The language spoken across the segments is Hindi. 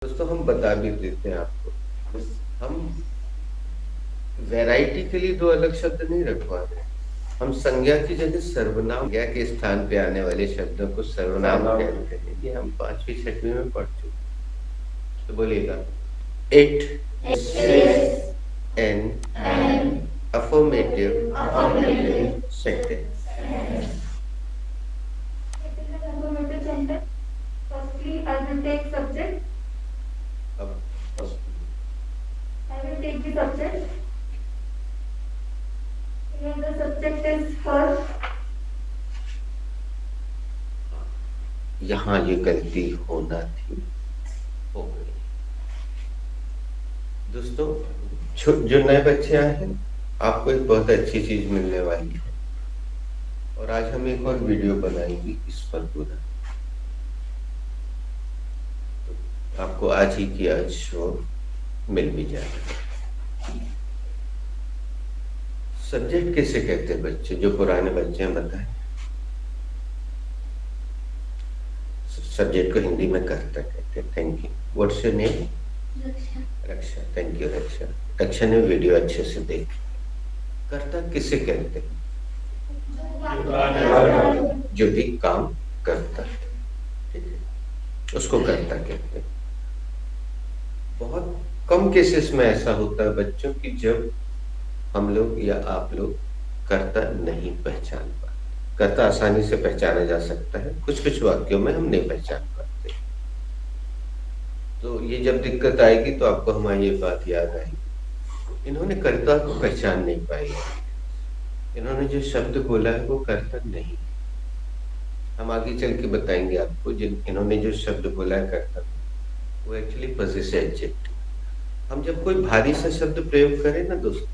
दोस्तों हम बता भी देते हैं आपको। हम वैरायटी के लिए दो अलग शब्द नहीं रखवा रहे। हम संज्ञा की जगह सर्वनाम, संज्ञा के स्थान पे आने वाले शब्दों को सर्वनाम कहते हैं। ये हम 5वीं 6वीं में पढ़ चुके। तो बोलिएगा, it an affirmative sentence. Affirmative sentence. Firstly, I will take subject. अब I will take the subject. Here the subject is her. यहाँ ये गलती होना थी, हो गई। दोस्तों, जो नए बच्चे आए हैं, आपको एक बहुत अच्छी चीज मिलने वाली है और आज हम एक और वीडियो बनाएंगे इस पर पूरा। तो आपको आज ही की आज शो मिल भी जाएगा। सब्जेक्ट किसे कहते हैं बच्चे? जो पुराने बच्चे हैं बताएं। सब्जेक्ट को हिंदी में कर्ता कहते हैं। Thank you. What's your name? Raksha. Thank you Raksha. Raksha ने वीडियो अच्छे से देखी। कर्ता किसे कहते हैं? जो भी काम करता है, ठीक है, उसको कर्ता कहते हैं। बहुत कम केसेस में ऐसा होता है बच्चों की जब हम लोग या आप लोग कर्ता नहीं पहचान पाते। कर्ता आसानी से पहचाना जा सकता है, कुछ कुछ वाक्यों में हम नहीं पहचान पाते। तो ये जब दिक्कत आएगी तो आपको हमारी ये बात याद आएगी। इन्होंने कर्ता को पहचान नहीं पाई। इन्होंने जो शब्द बोला है वो कर्ता नहीं। हम आगे चल के बताएंगे आपको। इन्होंने जो शब्द बोला है कर्ता, वो एक्चुअली पॉसेसिव एडजेक्टिव। हम जब कोई भारी सा शब्द प्रयोग करें ना दोस्तों,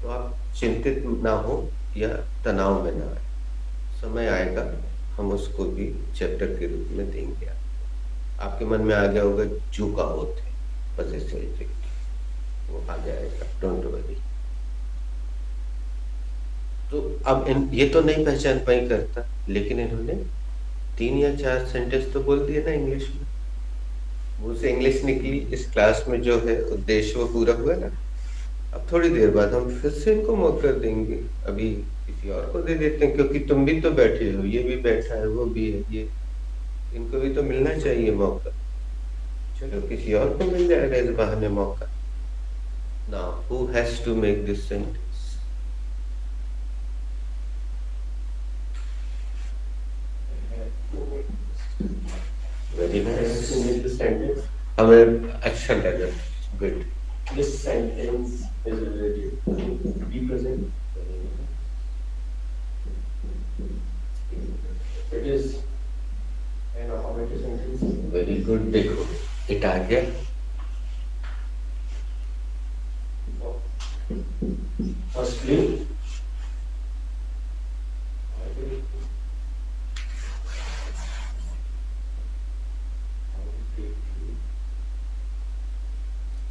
तो आप चिंतित ना हो या तनाव में ना आए। समय आएगा हम उसको भी चैप्टर के रूप में देंगे। आपके मन में आ गया होगा जो का होते पॉसेसिव एडजेक्टिव, वो आ जाएगा, डोंट वरी। तो अब ये तो नहीं पहचान पाई करता, लेकिन इन्होंने 3 या 4 सेंटेंस तो बोल दिए ना इंग्लिश में। मुंह से इंग्लिश निकली, इस क्लास में जो है उद्देश्य वो पूरा हुआ ना। अब थोड़ी देर बाद हम फिर से इनको मौका देंगे। अभी किसी और को दे देते हैं, क्योंकि तुम भी तो बैठे हो, ये भी बैठा है, वो भी है, ये इनको भी तो मिलना चाहिए मौका। चलो किसी और को मिल जाएगा इस बहाने मौका। Now who has to make this sentence? Very nice. हमें अच्छा लगा। Good. This sentence is related to be present. It is an affirmative sentence. Very good. देखो इट आ गया। Firstly,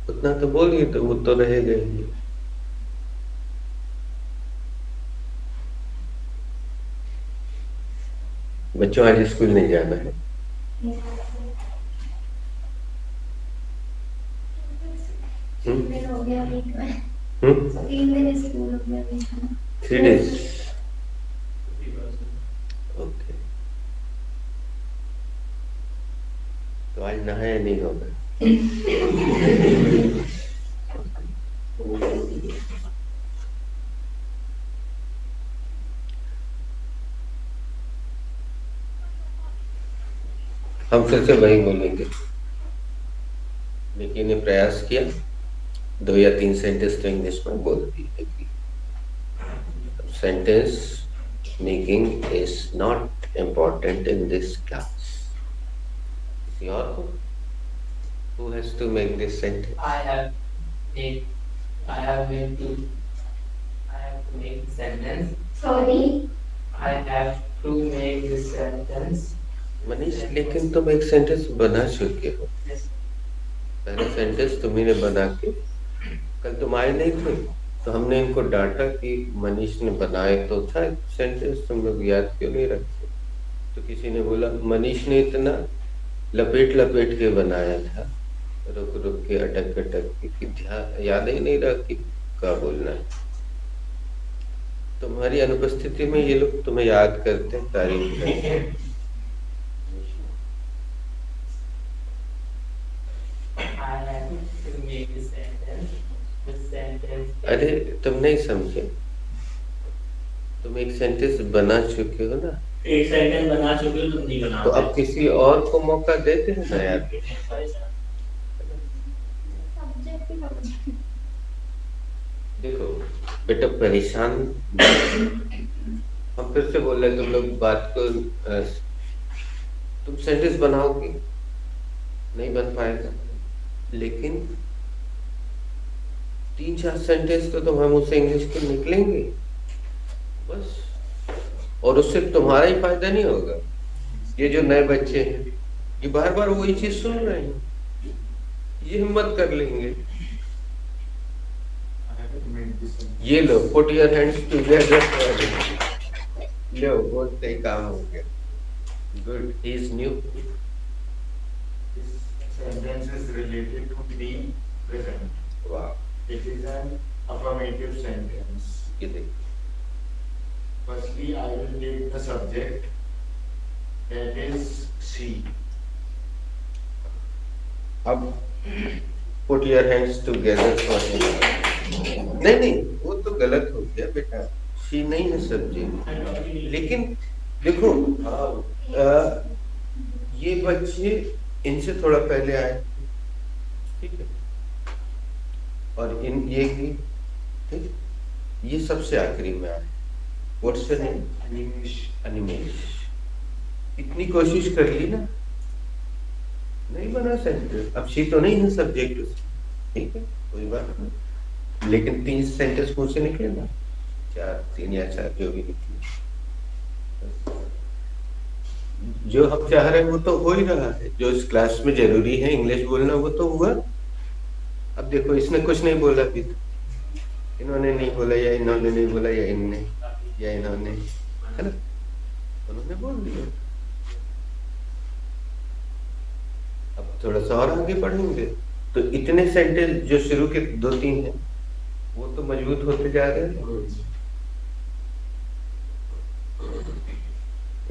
उतना तो बोलिए, तो वो तो रहेगा ही। बच्चों आज स्कूल नहीं जाना है। हो गया वीक में। 3 दिन स्कूल हो गया वीक में। 3 days। ओके। तो आज नहाया नहीं होगा। हम फिर से वही बोलेंगे, लेकिन ने प्रयास किया 2 या 3 सेंटेंस तो इंग्लिश में बोल दिए। Sentence making is not important in this class. किसी और को? Who has to make this sentence? I have made to make the sentence. Sorry. I have to make this sentence. Manish, लेकिन तुम एक सेंटेंस बना चुके हो। Yes. पहला सेंटेंस तुम्ही ने बना के, कल तुम आए नहीं थे तो हमने इनको डांटा कि मनीष ने बनाए तो था सेंटेंस, तुम लोग याद क्यों नहीं रखते? तो किसी ने बोला मनीष ने इतना लपेट लपेट के बनाया था के अटक अटक के कि ध्यान याद ही नहीं रहा कि क्या बोलना है। तुम्हारी अनुपस्थिति में ये लोग तुम्हें याद करते हैं, तारीफ करते हैं। I have to make a sentence. The sentence is अरे तुम नहीं समझे, तुम एक सेंटेंस बना चुके हो ना, एक सेंटेंस बना चुके हो, तुम नहीं बना तो अब किसी और को मौका देते हैं ना यार। सब्जेक्ट ही समझ। देखो बेटा परेशान हम फिर से बोल रहे हैं, तुम लोग बात को तुम सेंटेंस बनाओगे नहीं बन पाएगा, लेकिन 3-4 सेंटेंस तो तुम्हारे मुंह से इंग्लिश के निकलेंगे बस, और उससे तुम्हारा ही फायदा नहीं होगा। ये जो नए बच्चे हैं ये बार बार वही चीज सुन रहे हैं, ये हिम्मत कर लेंगे। ये लो पुट योर हैंड्स टुगेदर, लो बोलते ही काम हो गया। Good, he is new. Sentence is related to the present. वाह, It is an affirmative sentence. ये देखो Firstly, I will take the subject, that is she. अब put your hands together for him. नहीं वो तो गलत हो गया बेटा, शी नहीं है सब्जेक्ट। लेकिन देखो ये बच्चे इनसे थोड़ा पहले आए, ठीक है, और इन ये की ठीक, ये सबसे आखिरी में आए। What's your name? अनिमेश। इतनी कोशिश कर ली ना, नहीं बना सेंटेंस। अब शी तो नहीं है सब्जेक्ट उसमें, ठीक है कोई बात नहीं, लेकिन 3 सेंटेंस मुंह से निकले ना, 3 या 4 जो भी निकले, जो हम चाह रहे हैं वो तो हो ही रहा है। जो इस क्लास में जरूरी है इंग्लिश बोलना वो तो हुआ। अब देखो इसने कुछ नहीं बोला अभी तो, इन्होंने नहीं बोला या इन्होंने नहीं बोला या इनने या इन्होंने, है ना, उन्होंने बोल दिया। अब थोड़ा सा और आगे बढ़ेंगे तो इतने सेंटेंस जो शुरू के 2-3 हैं वो तो मजबूत होते जा रहे हैं।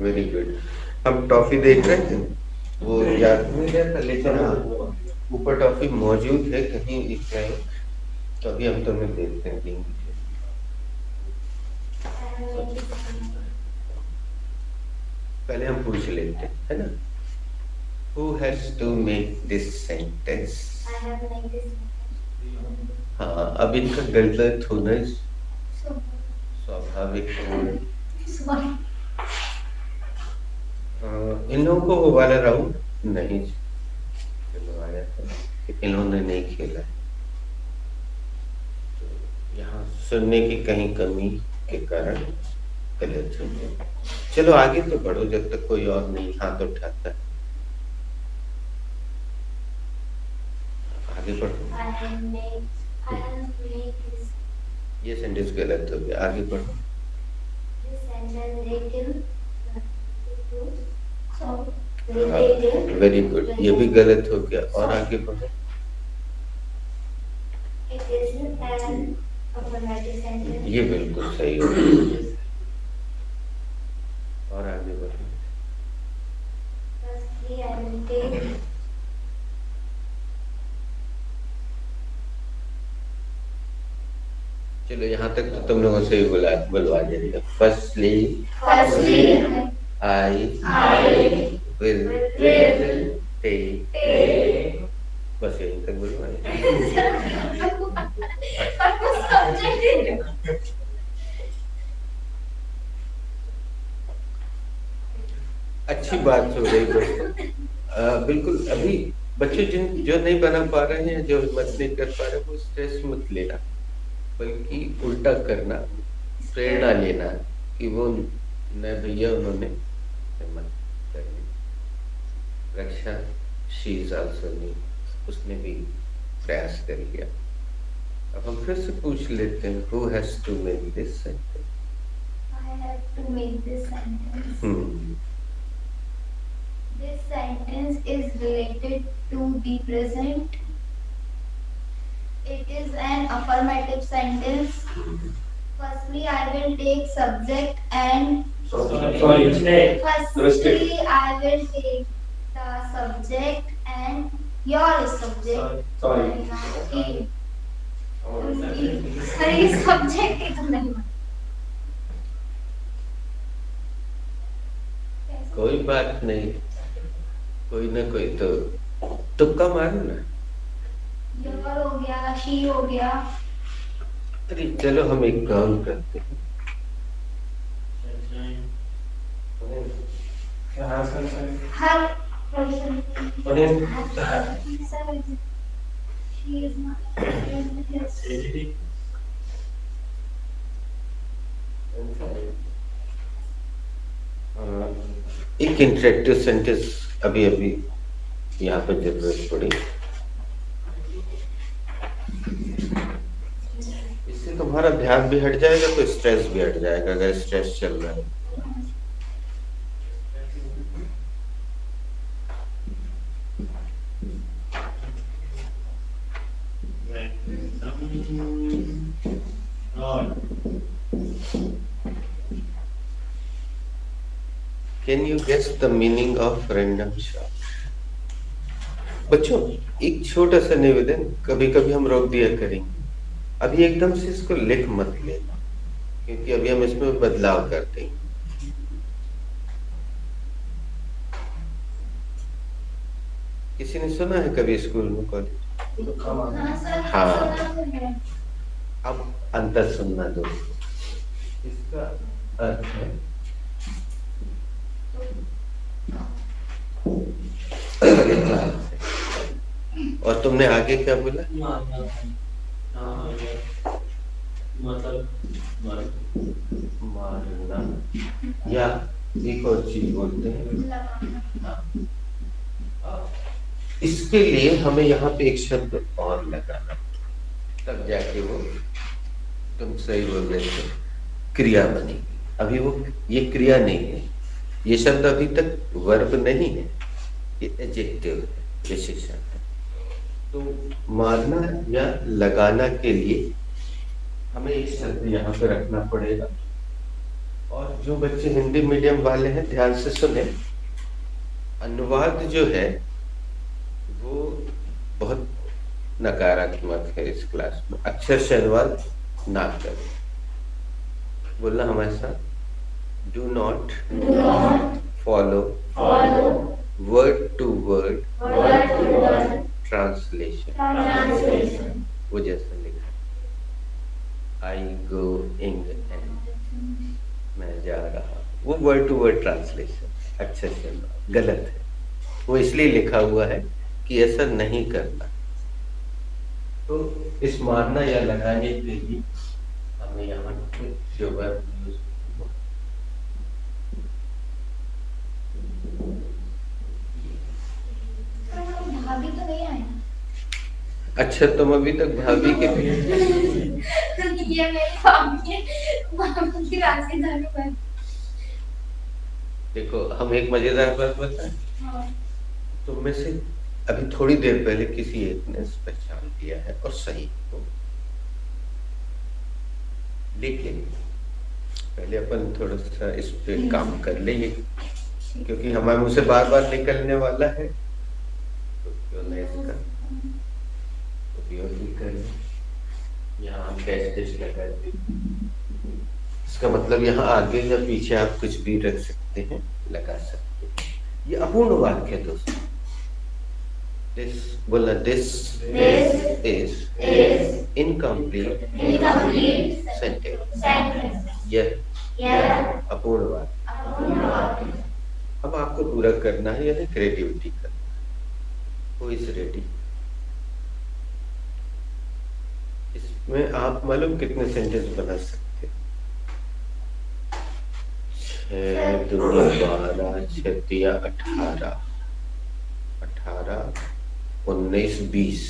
Very good. हम टॉफी देख रहे थे, वो याद नहीं रहता, लेकिन हाँ ऊपर टॉफी मौजूद है कहीं दिख रहे हैं, तो अभी हम तुम्हें देखते हैं। पहले हम पूछ लेते हैं, है ना, Who has to make this sentence? I have made this sentence. हाँ, अब इनका गलत होना So, स्वाभाविक है। sorry. इन लोगों को वो वाला राउंड नहीं आया था, इन्होंने नहीं खेला है, तो यहाँ सुनने की कहीं कमी के कारण गलत हो गया। चलो आगे तो बढ़ो जब तक कोई और नहीं हाथ उठाता है, आगे बढ़ो। I have made this ये सेंटेंस गलत हो गया, आगे बढ़ो। sentence related to so related. Very good, ये भी गलत हो गया, और आगे बढ़ो। It is an affirmative sentence. ये बिल्कुल सही हो गया, और आगे बढ़ो। Firstly, I will take चलो यहाँ तक तो तुम लोगों से ही बुलवा देंगे। फर्स्टली आई विल टेक, बस यहीं तक बुलवाए। अच्छी बात हो रही बस। बिल्कुल अभी बच्चे जो नहीं बना पा रहे हैं, जो हिम्मत नहीं कर पा रहे, वो स्ट्रेस मत लेना, बल्कि उल्टा करना, प्रेरणा लेना कि वो नए भैया उन्होंने हिम्मत कर ली। रक्षा शी इज आल्सो न्यू, उसने भी प्रयास कर लिया। अब हम फिर से पूछ लेते हैं, who has to make this sentence? I have to make this sentence. This sentence is related to the present. It is an affirmative sentence. Firstly, I will take subject and Sorry, mistake. firstly I will take the subject and your subject. Sorry. Sorry, subject ही तो नहीं. कोई बात नहीं, कोई ना कोई तो तुक्का मारो ना। Your हो गया, she हो गया. अरे चलो हम एक काम करते हैं। हाँ sir her person. Sir She is not. एक इंटरेक्टिव सेंटेंस अभी अभी यहाँ पर जरूरत पड़ी, इससे तुम्हारा ध्यान भी हट जाएगा तो स्ट्रेस भी हट जाएगा अगर स्ट्रेस चल रहा है। Can you guess the meaning of random shot? बच्चों एक छोटा सा निवेदन, कभी कभी हम रोक दिया करेंगे, अभी एकदम से इसको लिख मत लेना क्योंकि अभी हम इसमें बदलाव करते हैं। किसी ने सुना है कभी स्कूल में, कॉलेज? हाँ, अब अंतर सुनना दो। इसका अर्थ है और तुमने आगे क्या बोला? मतलब मारना या एक और चीज बोलते हैं। इसके लिए हमें यहाँ पे एक शब्द और लगाना, तब जाके वो तुम सही बोल रहे थे क्रिया बनेगी। अभी वो ये क्रिया नहीं है, ये शब्द अभी तक वर्ब नहीं है, ये एडजेक्टिव है, विशेषण है। तो मारना या लगाना के लिए हमें एक शब्द यहाँ पे रखना पड़ेगा। और जो बच्चे हिंदी मीडियम वाले हैं ध्यान से सुने, अनुवाद जो है वो बहुत नकारात्मक है इस क्लास में। अक्षर से अनुवाद ना करें, बोलना हमारे साथ, do not follow word to word translation. वो जैसा लिखा आई गोइंग एंड, मैं जा रहा, वो वर्ड टू वर्ड ट्रांसलेशन अच्छे से गलत है। वो इसलिए लिखा हुआ है कि ऐसा नहीं करना। तो इस मारना या लगाने के लिए हमें यहाँ जो वर्ड यूज, भाभी तो नहीं आए। अच्छा तुम अभी तक भाभी के ये मेरी भाभी है, भाभी की राशि धनु है। देखो हम एक मजेदार बात बताएं, तुम में से अभी थोड़ी देर पहले किसी एक ने पहचान लिया है और सही को, लेकिन पहले अपन थोड़ा सा इस पे काम कर लेंगे क्योंकि हमारे मुंह से बार बार निकलने वाला है, तो क्यों नहीं इसका उपयोग भी करें। यहाँ हम डैश लगा दें, इसका मतलब यहाँ आगे या पीछे आप कुछ भी रख सकते हैं, लगा सकते हैं। ये अपूर्ण वाक्य है दोस्तों। दिस बोलना, दिस इज इनकम्प्लीट सेंटेंस। यह अपूर्ण वाक्य। अब आपको पूरा करना है, यानी क्रिएटिविटी करना है। Who is ready? इसमें आप मालूम कितने सेंटेंस बना सकते हैं? 6 दूनी 12, 6 तिया 18, 18, 19, 20,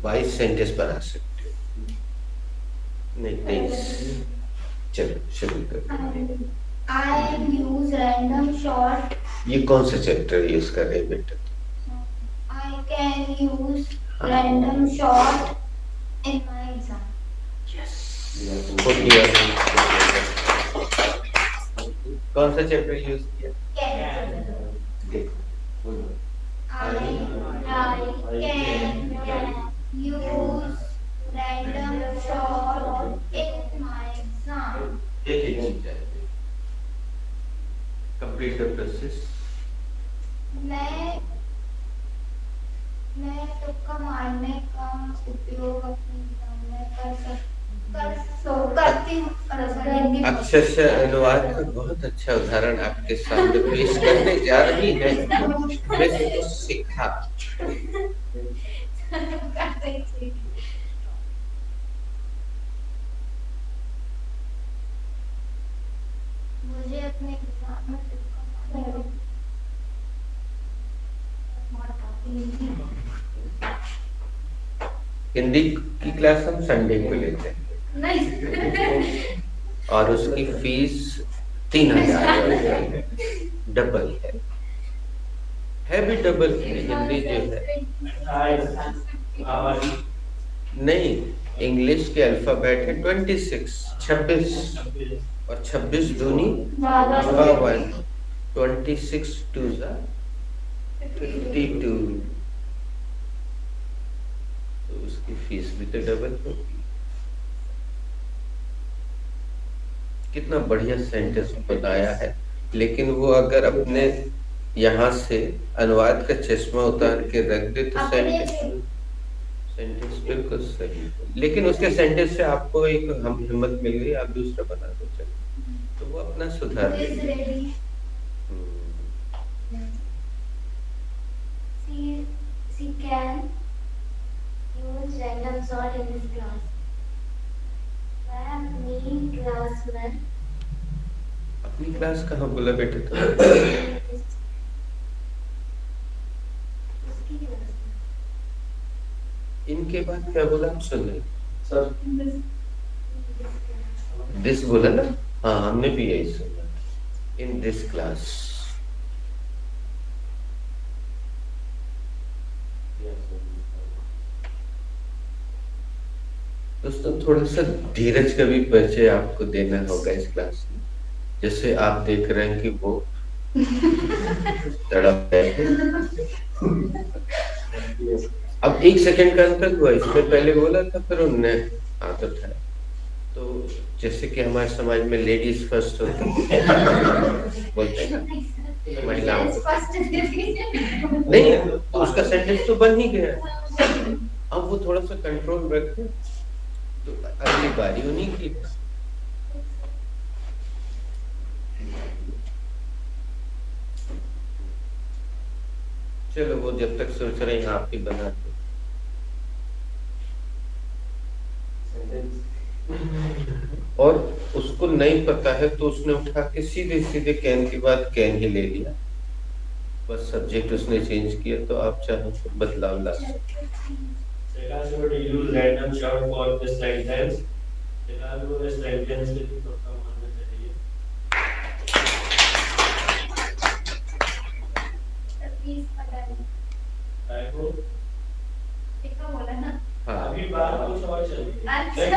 22 सेंटेंस बना सकते हो। नहीं 23। चलो शुरू करते। I use random shot. ये कौन सा चैप्टर यूज कर रहे हैं बेटा? I can can use random shot in my exam. कौन सा चैप्टर यूज किया? Can. देखो बोलो। I can use random shot in my exam. एक एक चीज है। Complete the process. मैं तुक्का मारने का उपयोग अपने एग्जाम में करती हूँ। अक्षर से अनुवाद का बहुत अच्छा उदाहरण आपके सामने पेश करने जा रही है। वैसे तो सीखा। मुझे अपने एग्जाम में तुक्का मारना हिंदी की क्लास हम संडे को लेते हैं नहीं। और उसकी फीस 3000 डबल है भी डबल। हिंदी जो है नहीं, इंग्लिश के अल्फाबेट है 26 और 26 दूनी 26 2 52। तो उसकी फीस भी तो डबल होगी। कितना बढ़िया सेंटेंस बताया है, लेकिन वो अगर अपने यहाँ से अनुवाद का चश्मा उतार के रख दे तो सेंटेंस बिल्कुल सही। लेकिन उसके सेंटेंस से आपको एक हिम्मत मिल गई, आप दूसरा बना दो चलो, तो वो अपना सुधार लेगी। She can use random sort in this class. मैं अपनी क्लास में अपनी क्लास कहाँ बोला बेटे? तो उसकी क्लास में इनके बाद क्या बोला आप सुन रहे? सर दिस बोला ना? हाँ, हमने भी यही सुना। In this class. दोस्तों थोड़ा सा धीरज का भी परिचय आपको देना होगा इस क्लास में। जैसे आप देख रहे हैं कि वो तड़प रहे हैं। अब 1 सेकंड का अंतर हुआ, इसमें पहले बोला था फिर उनने हाथ उठाया। तो जैसे कि हमारे समाज में लेडीज फर्स्ट होती बोलते हैं ना, महिलाओं नहीं, तो उसका सेंटेंस तो बन ही गया। अब वो थोड़ा सा कंट्रोल रखें तो अगली बारी उन्हीं की। चलो वो जब तक सोच रहे हैं आप ही बना दो। और उसको नहीं पता है तो उसने उठा के सीधे सीधे कैन के बाद कैन ही ले लिया, बस सब्जेक्ट उसने चेंज किया। तो आप चाहो तो बदलाव ला सकते। use random shot for this sentence. वो sentence में भी तुक्का मारना चाहिए। देखो टिक्का बोला ना? हाँ, अभी बात कुछ और चल रही है।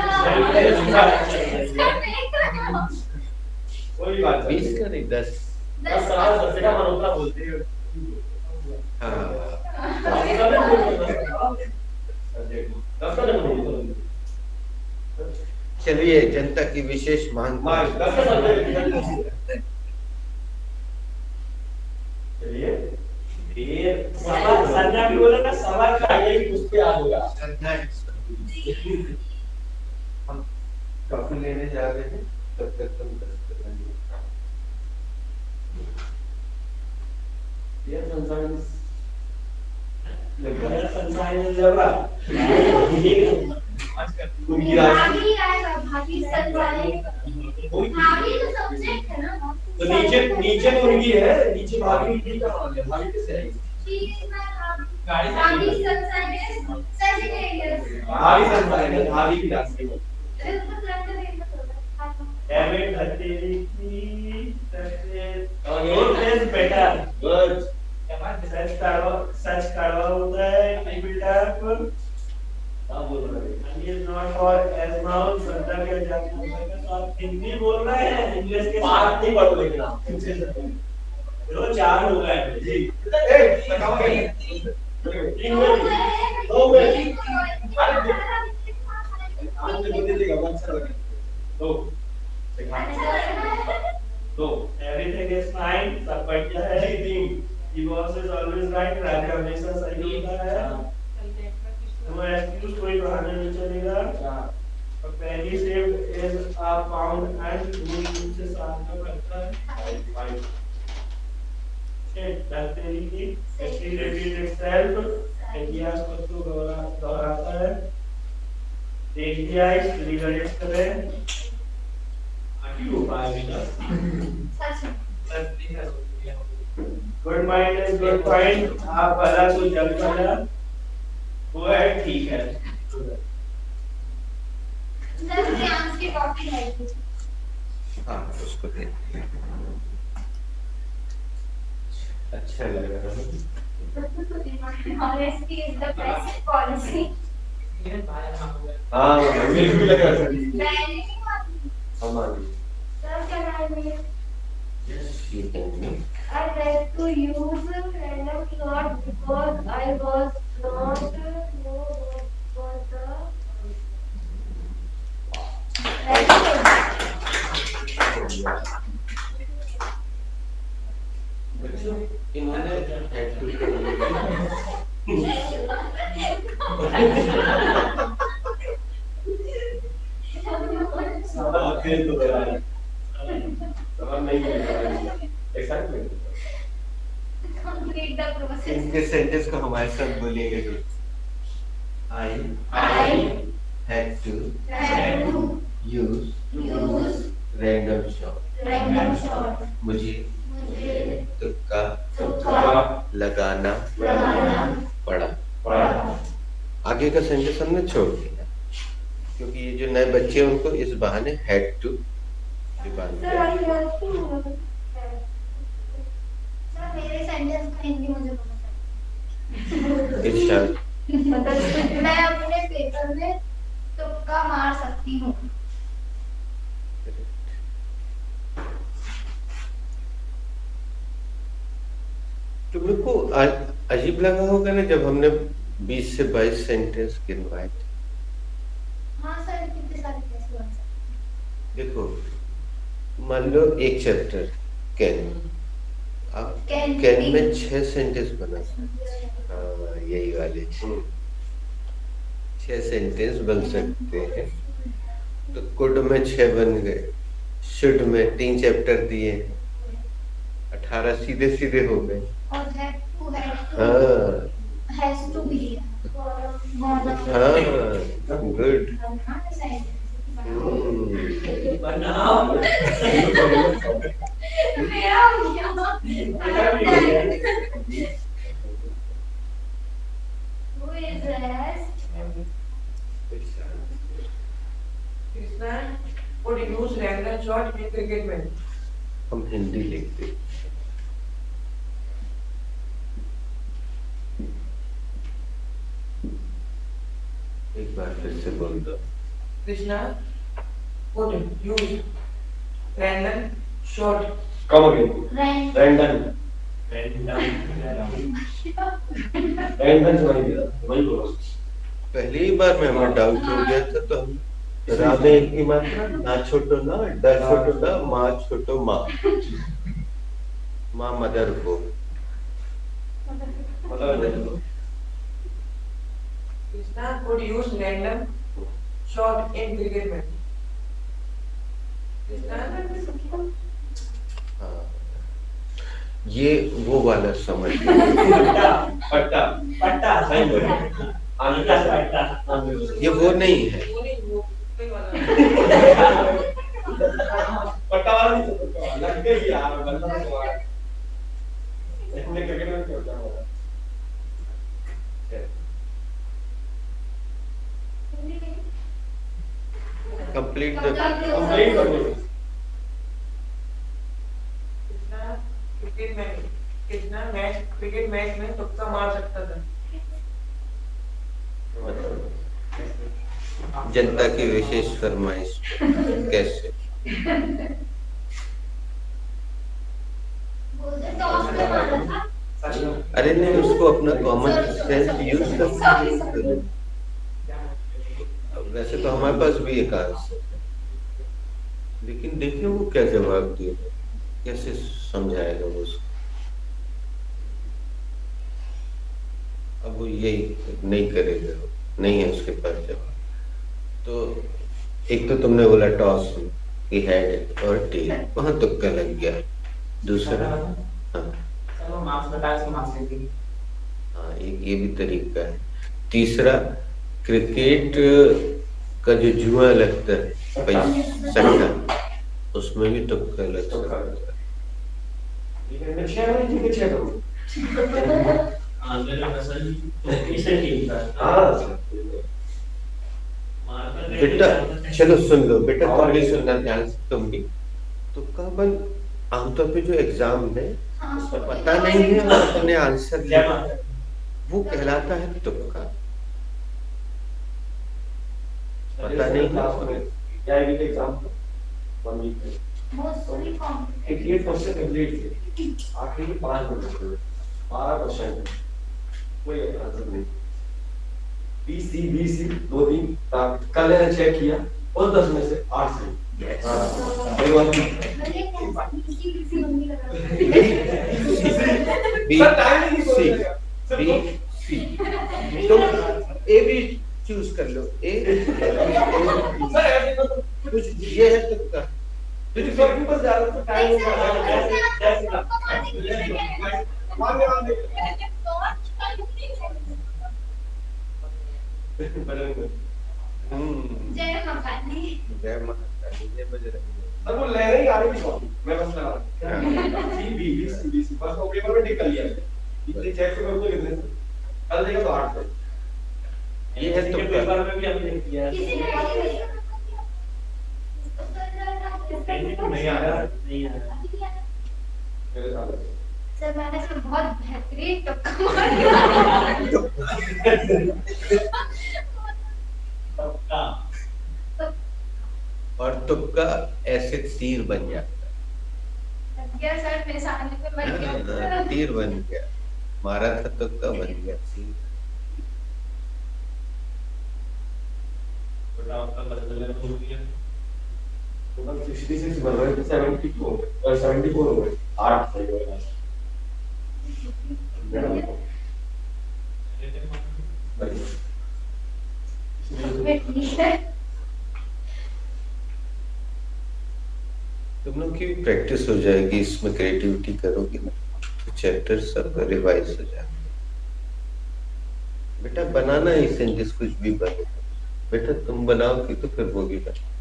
कोई बात 20 का नहीं 10। 10 साल सबसे कम मरोता बोलते हैं। हाँ, चलिए जनता की विशेष मांग। संध्या भी बोला ना, सवाल का आगे ही उस पे आ होगा। हम कॉफी लेने जा रहे हैं, तब तक तुम 10 कराइए। ये संसार मेरा संसार में जब भाभी आएगा, भाभी संसारी भाभी तो सब्जेक्ट है ना। तो नीचे मुर्गी है, नीचे भाभी का भाभी कैसे है? भाभी संसारी भाभी संसार है, भाभी की डांस है। David Hatteriki, your place better. Good. सच कड़वा होता है tap हाँ बोल रहा है and is not for as noun संज्ञा के जाति तो आप हिंदी बोल रहे हैं इंग्लिश के पाठ नहीं पढ़ो लेकिन आप दो चार हो गए जी ए बताओ क्या तीन मिनट दो मिनट अरे आज तो बोल दीजिएगा अच्छा लगे दो देखा दो everything is fine सब बढ़िया है everything the boss is always right राजा हमेशा सही होता है नो एक्सक्यूज कोई बहाना नहीं चलेगा और पहली save is a found and दूसरी से साथ में करता है बैक्टीरिया की एक्चुअली रिपीट इटसेल्फ एडियास को दोहराता है एडियास रिलेटेड करें आगे उपाय बेटा good mind is good point आप भला को जब करा वो है ठीक है सर ध्यान की कॉपी है हाँ उसको दे अच्छा लग रहा है honesty is the best policy हाँ मेरे को भी लगा हमारी sir can I make yes you can make I like to use random slot because I was not know what was the बच्चों इन्होंने हेड टू फिर तो नहीं एक्साइटमेंट complete the process. इनके सेंटेंस को हमारे साथ बोलिएगा जी I had to use random shot Random shot. मुझे मुझे तुक्का तुक्का लगाना पड़ा पढ़ा आगे का सेंटेंस हमने छोड़ दिया क्योंकि ये जो नए बच्चे हैं उनको इस बहाने had to Sir, I have to. Sir, मेरे सेंटेंस का हिंदी मुझे पता है। इरशाद मैं अपने पेपर में तुक्का मार सकती हूँ। तुम लोग को अजीब लगा होगा ना जब हमने 20 से 22 सेंटेंस गिनवाए थे हाँ सर, कितने सारे कैसे बन सकते देखो मान लो एक चैप्टर कैन आप Can कैन be- में 6 सेंटेंस बना हाँ यही वाले 6 सेंटेंस बन सकते हैं तो कुड में 6 बन गए शुड में 3 चैप्टर दिए 18 सीधे सीधे हो गए और had to हाँ has to be हाँ गुड बनाओ Who is rest? Krishna would use random shot in cricket match. हम हिंदी लिखते एक बार फिर से बोल दो Krishna would use random shot. Come again Rand. Random random सुनाई दिया वही बोलो पहली बार में हमें डाउट हो गया था तो हम रा में एक ही मात्रा ना छोटो ना ड छोटो ड माँ छोटो माँ माँ मदर को मतलब Krishna would use random shot in cricket match. Krishna हाँ ये वो वाला समझ गए पट्टा पट्टा पट्टा सही बोले आने का पट्टा ये वो नहीं है वो नहीं वो कोई वाला पट्टा वाला नहीं पट्टा वाला लग गई यार बंदा तो हुआ इसने क्रिकेट में क्या होता है कंप्लीट द कंप्लीट कर दो Krishna cricket match में तुक्का मार सकता था. जनता की विशेष फरमाइश कैसे? टॉस में मारा था। अरे नहीं, उसको अपना कॉमन सेंस यूज कर। वैसे तो हमारे पास भी एक आंसर है, लेकिन देखिए वो क्या जवाब दिया, कैसे समझाएगा वो उसको। अब वो यही नहीं करेगा, नहीं है उसके पास जवाब। तो एक तो तुमने बोला टॉस की हेड और टेल, वहां तुक्का लग गया। दूसरा, हाँ चलो मार्क्स बता के मार्क्स दे देंगे। हाँ, एक ये भी तरीका है। तीसरा, क्रिकेट का जो जुआ लगता है पैसा, उसमें भी तुक्का लग सकता है। लेकिन मैं 6 नहीं जीते 6 करूँ। मेरा फसल इसे ठीक था। हाँ बेटा चलो सुन लो बेटा, तुम भी सुनना ध्यान से, तुम भी। तुक्का बन आमतौर पे जो एग्जाम है उसमें पता नहीं है और अपने आंसर लिखा, वो कहलाता है तुक्का। पता नहीं है क्या है एग्जाम 1 वीक में मोस्टली कॉम्प्लिकेटेड। 88 क्वेश्चन कंप्लीट थे, आखिरी 5 मिनट 12 क्वेश्चन कोई आंसर नहीं। बीसी 2-3 कल मैंने चेक किया और 10 में से 8 सही। कोई बात नहीं। बी सी तो ए भी चूज कर लो। ए कुछ ये है तुक्का। बस ज्यादा तो टाइम जय महाकाली। जय महाकाली, जय बजरंगी। सर वो ले रही आ रही थी, मैं बस लगा बी बस वो पेपर में टिक कर लिया। इतने चेक से करूंगा कितने कल देगा तो 8 से। ये है तुक्का। पेपर में भी हमने किया किसी ने नहीं आ रहा, नहीं आ रहा। मेरे साथ सर मैंने इसमें बहुत बेहतरीन तुक्का मारा। तुक्का और तुक्का ऐसे तीर बन जाता क्या सर मेरे सामने पे बन है। गया। तीर बन गया, मारा था तुक्का बन गया तीर। बेटा आपका बदल हो गया। टोटल 66 बन रहे थे, 72 और 74 हो गए। 8 सही हो गया। ठीक है। तुम लोग की भी प्रैक्टिस हो जाएगी, इसमें क्रिएटिविटी करोगे ना तो चैप्टर सब रिवाइज हो जाएगा। बेटा बनाना ही सेंटेंस कुछ भी बने, बेटा तुम बनाओगी तो फिर वो भी बने।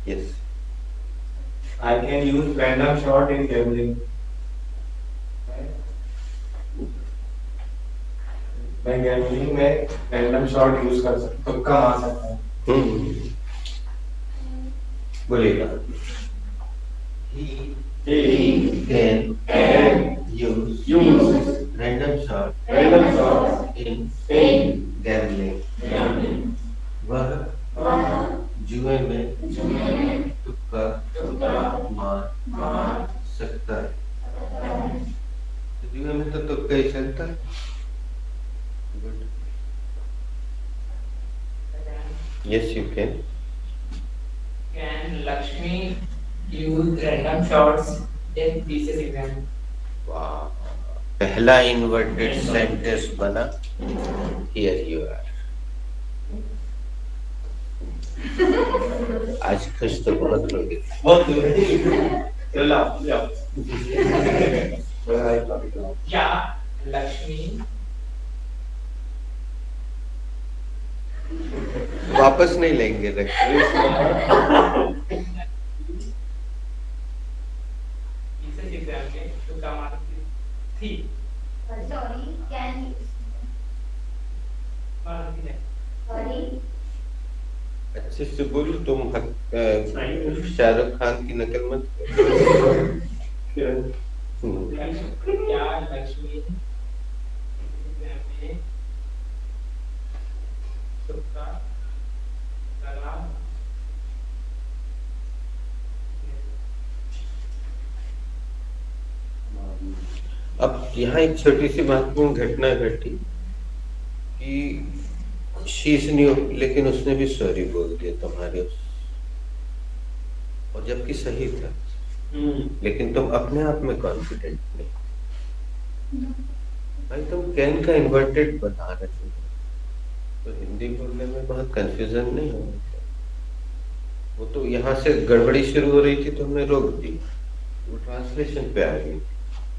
Yes, I can use random shot in gambling. मैं गैम्बलिंग में रैंडम शॉट यूज कर सकता हूँ, तुक्का मार सकता हूँ। बोलिएगा। He can use use random shot random shot in gambling। वह जुए में तुक्का मार सकता है। तो जुए में तो तुक्का ही चलता है। Good, yes you can. Can Lakshmi use random shots in thesis exam? वाह, पहला इन्वर्टेड सेंटेंस बना। Here you are. आज खुश तो बहुत लोग हैं। बहुत चला क्या लक्ष्मी वापस नहीं लेंगे रख। thesis exam में तुक्का मारती थी? सॉरी कैन मारती है। सॉरी अच्छा शिष्य बोल तुम शाहरुख खान की नकल मत क्या लक्ष्मी अब यहाँ एक छोटी सी महत्वपूर्ण घटना घटी कि शीश नहीं हो, लेकिन उसने भी सॉरी बोल दिया तुम्हारे और जबकि सही था, लेकिन तुम अपने आप में कॉन्फिडेंट नहीं। भाई तुम कैन का इन्वर्टेड बना रहे हो, तो हिंदी बोलने में बहुत कंफ्यूजन नहीं होना चाहिए। वो तो यहाँ से गड़बड़ी शुरू हो रही थी तो हमने रोक दी, वो ट्रांसलेशन पे आ गई,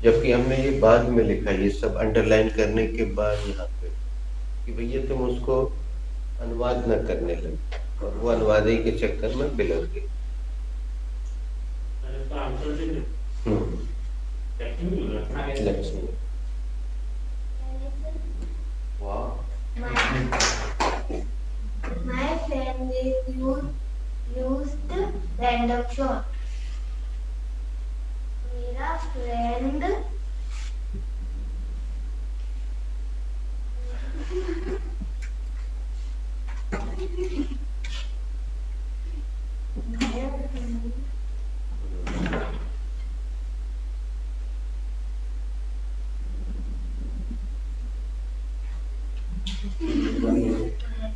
जबकि हमने ये बाद में लिखा, ये सब अंडरलाइन करने के बाद यहाँ पे कि भैया तुम उसको अनुवाद न करने लगे, और वो अनुवादी के चक्कर में बिलर गई। लक्ष्मी वाह My friend is used random shot. मेरा फ्रेंड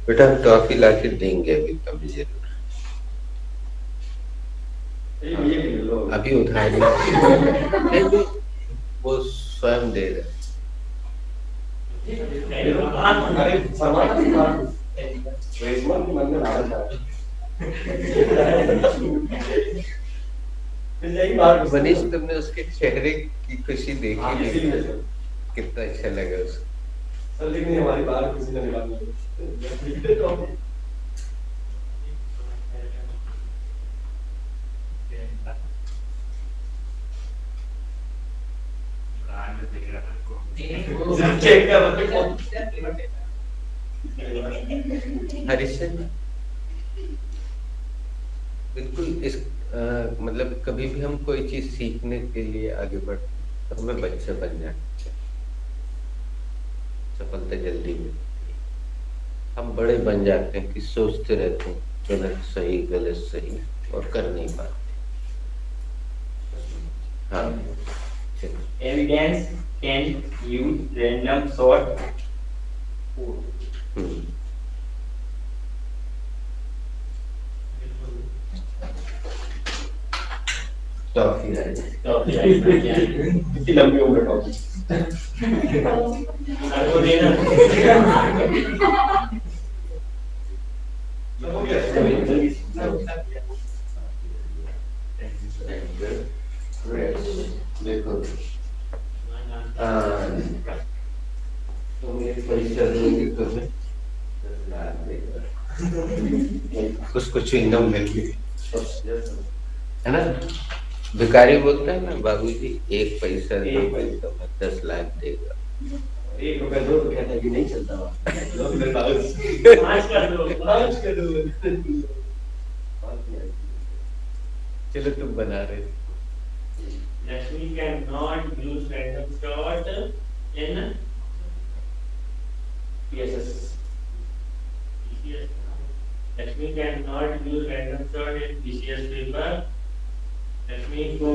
बेटा हम टॉफी ला के देंगे अभी कभी जरूर, अभी उधारी नहीं, वो स्वयं दे रहे। अरे रेशमा की मन में आ रहा है। मनीष तुमने उसके चेहरे की खुशी देखी, कितना अच्छा लगा उसको। सर लेकिन हमारी बात किसी ने निकाली हरिशन बिल्कुल इस मतलब कभी भी हम कोई चीज सीखने के लिए आगे बढ़ते तो हमें बच्चे बन जाना चाहिए, सफलता जल्दी मिलती है। हम बड़े बन जाते हैं कि सोचते रहते हैं गलत सही गलत सही और कर नहीं पाते। हाँ Evidence can use random sort. Toffee है, इतनी लंबी उम्र टॉफी देखो तुम एक परीक्षा दोगे तुम्हें 10 लाख देगा, उसको चुइंगम मिल गई है ना। भिखारी बोलता है ना बाबूजी एक पैसा दोगे तो मैं 10 लाख देगा। 1 रुपया 2 तो कहता है कि नहीं चलता वहाँ। 5 कर दो। चलो तुम बना रहे। Lakshmi cannot use random shot in PSS. Lakshmi cannot use random shot in PCS paper. Lakshmi को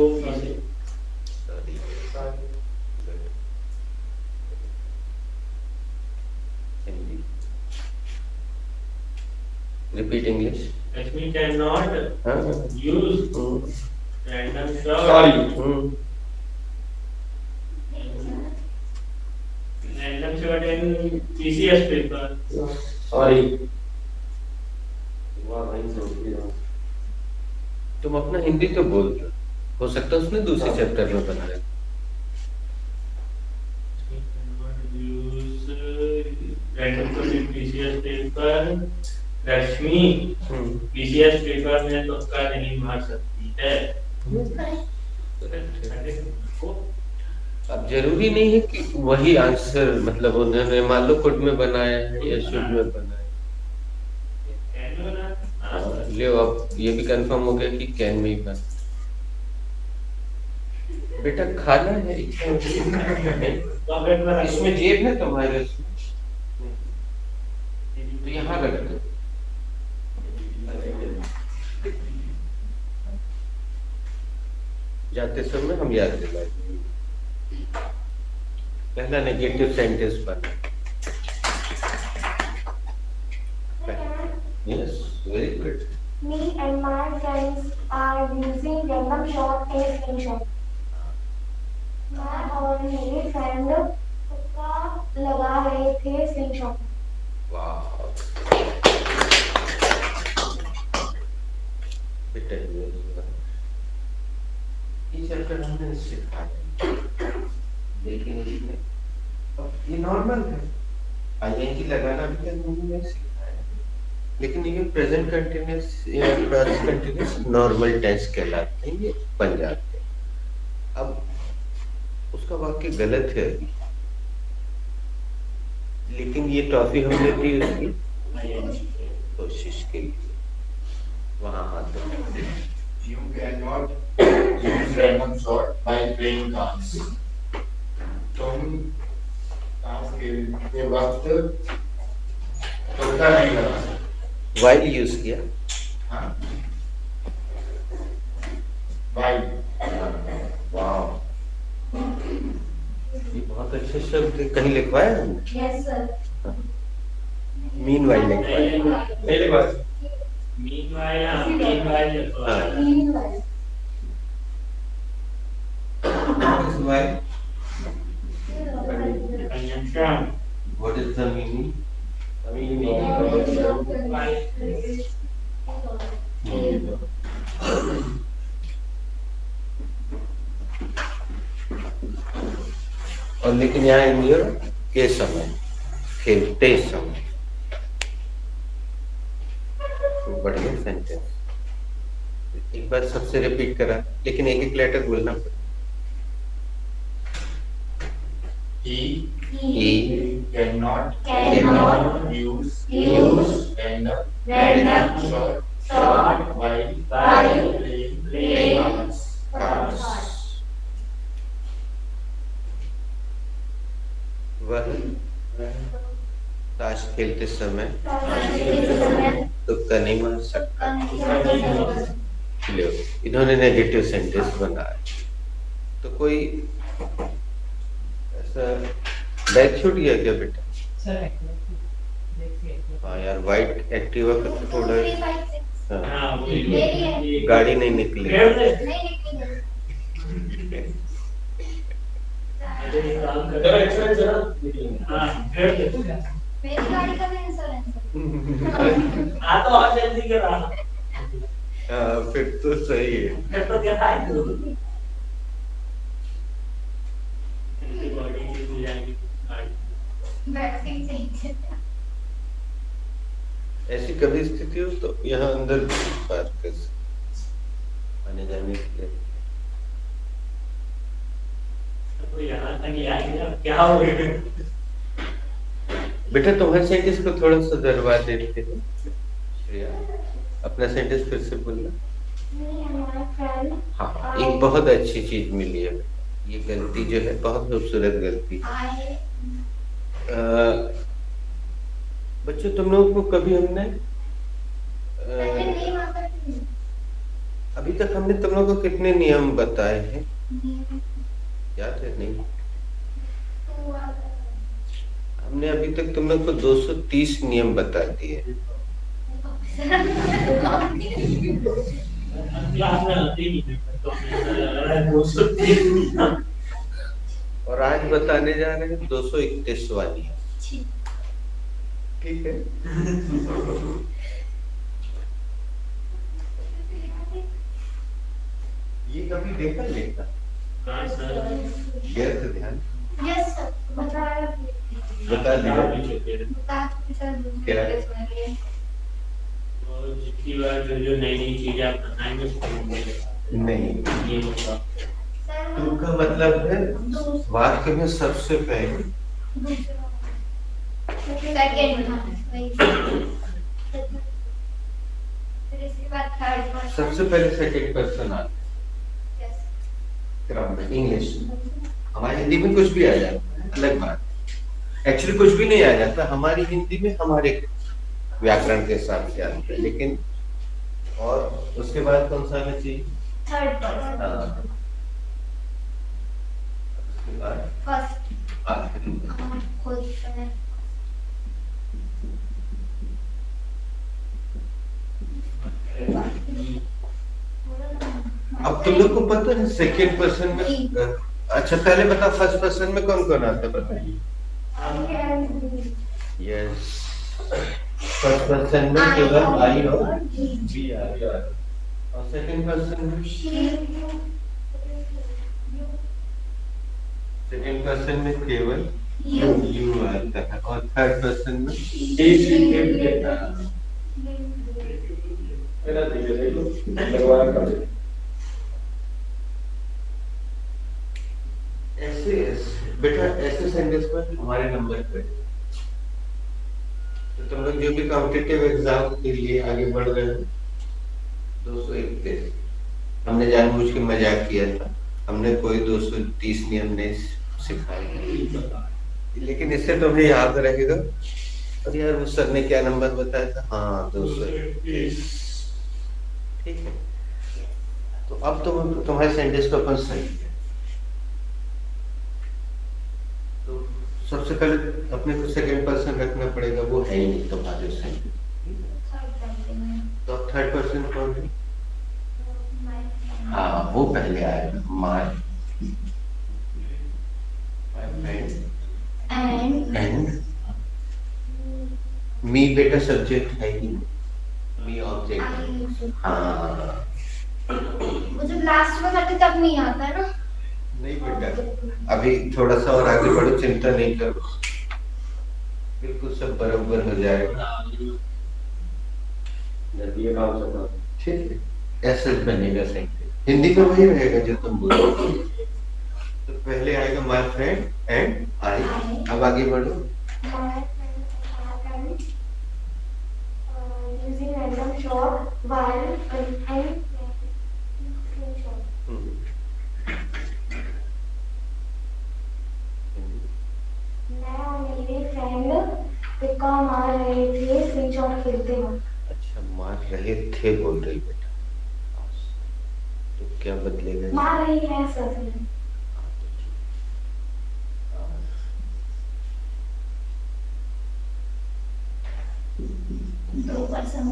Hindi. Repeat English. Lakshmi cannot use random shot. Sorry. Random shot in PCS paper. Sorry. तुम अपना हिंदी तो बोल दो, हो सकता है उसने दूसरे चैप्टर में बनाया। Use random shot in PCS paper. Lakshmi PCS paper में तो उसका नहीं मार सकती है। अब जरूरी नहीं है कि वही आंसर मतलब उन्होंने मान लो कुड में बनाया है या शुड में बनाया है। लियो, अब ये भी कंफर्म हो गया कि कैन में ही बन। बेटा खाना है, इसमें जेब है तुम्हारे, तो यहाँ रख दो। जाते समय हम याद दिलाएंगे। पहला नेगेटिव सेंटेंस बना। Yes, very good. Me and my friends are using random shot and screenshot. मैं और मेरे फ्रेंड तुक्का लगा रहे थे स्क्रीनशॉट। वाह, बेटा ये चैप्टर हमने सिखाया, लेकिन इसमें अब ये नॉर्मल है, आईएनजी लगाना भी हमने सिखाया, लेकिन ये प्रेजेंट कंटिन्यूअस या पास्ट कंटिन्यूअस नॉर्मल टेंस कहलाते हैं, ये बन जाते हैं। अब उसका वाक्य गलत है अभी, लेकिन ये ट्रॉफी हमने दी उसकी कोशिश के लिए। वहाँ हाथ दो। You cannot use random shot by playing cards. तुम ताश खेलते वक्त तुक्का नहीं लगा सकते। वाइल यूज किया। हाँ, वाइल। वाह, ये बहुत अच्छे शब्द कहीं लिखवाया हमने। Yes sir. मीन वाइल लिखवाया। पहले बार meanwhile हाँ। Meanwhile. conjunction What is the meaning? और लेकिन यहाँ इंडिया के समय, खेलते समय, तो बढ़िया सेंटेंस। एक बार सबसे रिपीट करा, लेकिन एक एक लेटर बोलना पड़ेगा। He cannot use Random shot shot while playing cards. वह ताश खेलते समय तुक्का नहीं मार सकता। लो, इन्होंने नेगेटिव सेंटेंस बनाया, तो कोई ऐसा बैग छूट गया क्या बेटा? हाँ यार, वाइट एक्टिवा का तो थोड़ा, हाँ, गाड़ी नहीं निकली। चलो एक्सपीरियंस है ना। मेरी गाड़ी का भी इंश्योरेंस तो और जल्दी करा। हाँ, फिर तो सही है। फिर तो क्या है तू? बॉडी की हो जाएगी गाड़ी। वैक्सीन चाहिए। ऐसी कभी स्थिति हो तो यहाँ अंदर पार्क कर सकते, आने जाने के लिए। तो यहाँ तक ही आएंगे, अब क्या हो गया? बेटा तुम्हारे सेंटेंस को थोड़ा सा दरवा देते हैं। श्रेया, अपना सेंटेंस फिर से बोलना। हाँ, एक बहुत अच्छी चीज मिली है। ये गलती जो है बहुत खूबसूरत गलती। बच्चों, तुम लोगों को कभी हमने अभी तक हमने तुम लोगों को कितने नियम बताए हैं याद है? नहीं, हमने अभी तक तुम लोग को 230 नियम बता दिए। क्लास में आते ही नहीं तो लग रहा है 230। और आज बताने जा रहे हैं 231वां नियम। ठीक है? ये कभी देखा लेखा? हाँ सर। गैर से ध्यान यस सर, बताया। बता दिया। क्या? और जितनी बार जो नई नई चीजें आप बताएंगे उसको नहीं, ये होगा। टू का मतलब है वाक्य में सबसे पहले। सेकंड, फिर इसके थर्ड पर्सन सबसे पहले सेकंड पर्सन आता है यस क्रम में इंग्लिश में। हमारी हिंदी में कुछ भी आ जाता है, अलग बात। एक्चुअली कुछ भी नहीं आ जाता हमारी हिंदी में, हमारे व्याकरण के हिसाब से आता है, लेकिन और उसके बाद कौन सा आना चाहिए? थर्ड पर्सन हाँ। उसके बाद फर्स्ट आखिरी। खुद से अब तुम लोग को पता है सेकंड पर्सन में अच्छा पहले बता फर्स्ट पर्सन में कौन कौन आता है बताइए। यस फर्स्ट पर्सन में केवल आई और बी आ गया और सेकंड पर्सन में सेकंड पर्सन में केवल यू आता है और थर्ड पर्सन में मेरा देखो लगवाया कर दे। ऐसे बेटा ऐसे सेंटेंस पर हमारे नंबर पे तो तुम लोग जो भी कॉम्पिटिटिव एग्जाम के लिए आगे बढ़ रहे हो 231 हमने जानबूझ के मजाक किया था, हमने कोई 230 नियम नहीं सिखाए, लेकिन इससे तुम्हें याद रहेगा अरे यार उस सर ने क्या नंबर बताया था, हाँ 231। ठीक है तो अब तुम्हारे सेंटेंस को अपन सही है। तो सबसे पहले अपने को सेकंड पर्सन रखना पड़ेगा, वो है ही नहीं तुम्हारे सेंटेंस। तो अब थर्ड पर्सन कौन है? हाँ वो पहले आएगा माय फ्रेंड एंड मी बेटा सब्जेक्ट है ही, मी ऑब्जेक्ट। हाँ मुझे लास्ट में करते तब नहीं आता है ना। नहीं बेटा अभी थोड़ा सा और आगे बढ़ो, चिंता नहीं करो, बिल्कुल सब बराबर हो जाएगा। ये काम सब ठीक है ऐसे बनेगा सेंटेंस, हिंदी में वही रहेगा जो तुम बोलो। तो पहले आएगा माय फ्रेंड एंड आई, अब आगे बढ़ो। Using random shot while and screenshot. मैं और मेरे फ्रेंड पिक्का मार रहे थे स्क्रीनशॉट खेलते वक्त। अच्छा मार रहे थे बोल रही बेटा, तो क्या बदलेगा? मार रही है सर। दो पर्सन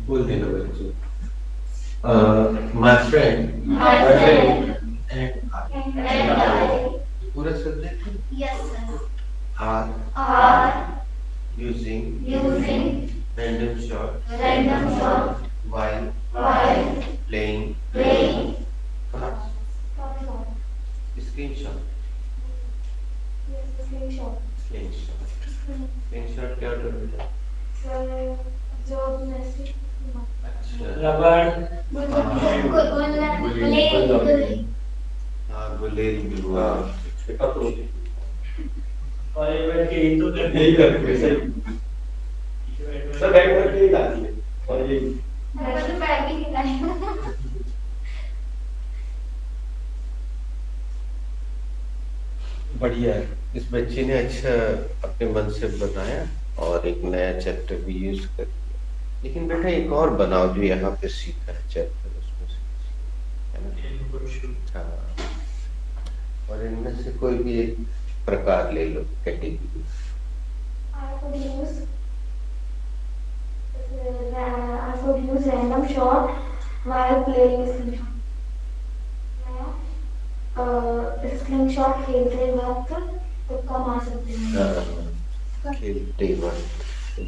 बोल देना बच्चों। माय फ्रेंड एंड पूरा subject yes sir are using random shot while playing screenshot क्या होता है बेटा? जो मैसेज रबड़ हाँ गुलेल भी हुआ। और ये बैठ के हिंदू यही करते हैं सब बैठ कर के डालती है और ये मैं तो बैग ही निकाली। बढ़िया है, इस बच्चे ने अच्छा अपने मन से बनाया और एक नया चैप्टर भी यूज कर दिया। लेकिन बेटा एक और बनाओ जो यहाँ पे सीखा है चैप्टर उसमें से, है ना? हाँ और इनमें से कोई भी एक प्रकार ले लो, category. I would use random shot while playing slingshot. मैं slingshot खेलते वक्त तुक्का मार सकती हूँ। खेलते वक्त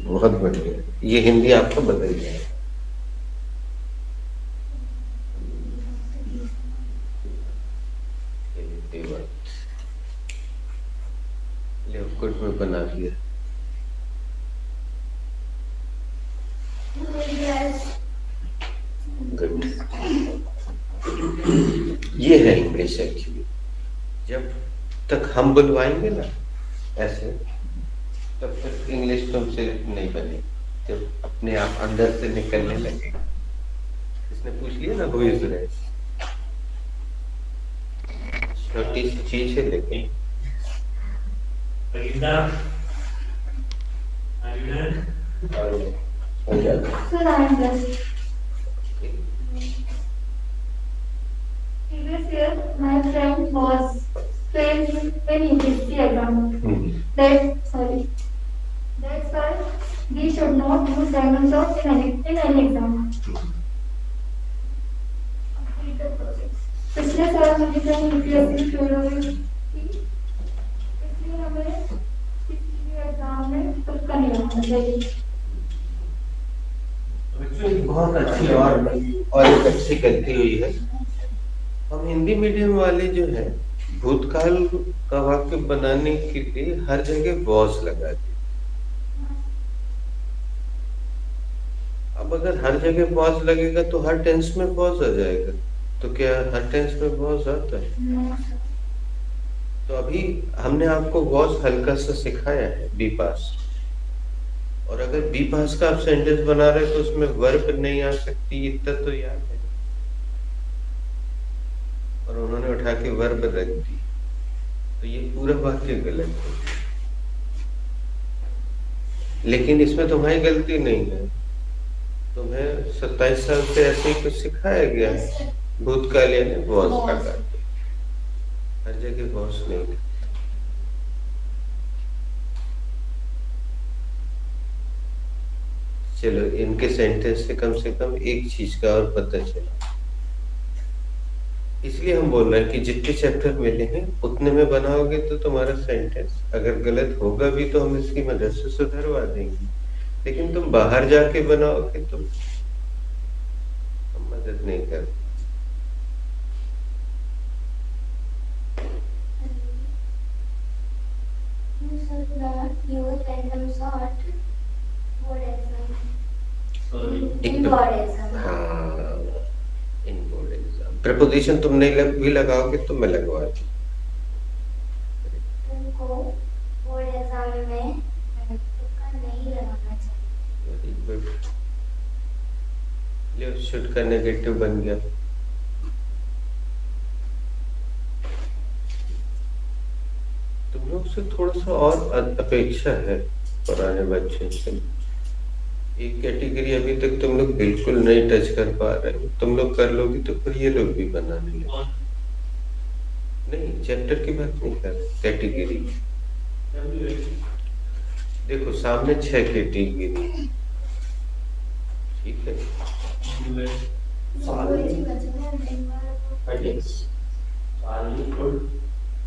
बहुत बढ़िया, ये हिंदी आपको बदल जाए। खेलते वक्त लेफ्ट में बना दिया। गुड, ये है इंग्लिश एक्चुअली। जब तक हम बुलवाएंगे ना ऐसे, तब तक इंग्लिश तुमसे नहीं बनेगी, जब अपने आप अंदर से निकलने लगेगा। इसने पूछ लिया ना हु इज रेड, छोटी सी चीज है लेकिन। Rita, are you done? So I'm just previous year my friend was failed in UPSC exam. That's why we should not use random shots in any exam. पिछले साल मुझे कहीं UPSC फेल हो गई थी, इसलिए हमें किसी भी एग्जाम में तुक्का नहीं लगाना चाहिए। बहुत अच्छी और एक अच्छी गलती हुई है। हम हिंदी मीडियम वाले जो है भूतकाल का वाक्य बनाने के लिए हर जगह वॉज लगा दी। अब अगर हर जगह वॉज लगेगा तो हर टेंस में वॉज आ जाएगा, तो क्या हर टेंस में वॉज आता है? तो अभी हमने आपको वॉज हल्का सा सिखाया है, बी पास, और अगर बी पास का आप सेंटेंस बना रहे तो उसमें वर्ब नहीं आ सकती, इतना तो याद है। और उन्होंने उठा के वर्ब रख दी, तो ये पूरा वाक्य गलत है। लेकिन इसमें तुम्हारी गलती नहीं है, तुम्हें 27 साल से ऐसे ही कुछ सिखाया गया है। भूतकाल यानी वॉज का करते, हर जगह वॉज नहीं करते। चलो इनके सेंटेंस से कम एक चीज का और पता चला। इसलिए हम बोल रहे हैं कि जितने चैप्टर मिले हैं उतने में बनाओगे तो तुम्हारा सेंटेंस अगर गलत होगा भी तो हम इसकी मदद से सुधरवा देंगे, लेकिन तुम बाहर जाके बनाओगे तो हम मदद नहीं करते। प्रपोजिशन तुम नहीं भी लगाओगे तो मैं लगवा दूं। तुमको बोर्ड एग्जाम में तुक्का नहीं लगाना चाहिए। वेरी गुड, ले शुड का नेगेटिव बन गया। तुम लोग से थोड़ा सा और अपेक्षा है पुराने बच्चे से। एक कैटेगरी अभी तक तुम लोग बिल्कुल नहीं टच कर पा रहे हो, तुम लोग कर लोगे तो फिर ये लोग भी बनाने लगे। नहीं, चैप्टर की बात नहीं कर, कैटेगरी। देखो सामने 6 कैटेगरी, ठीक है। Sally could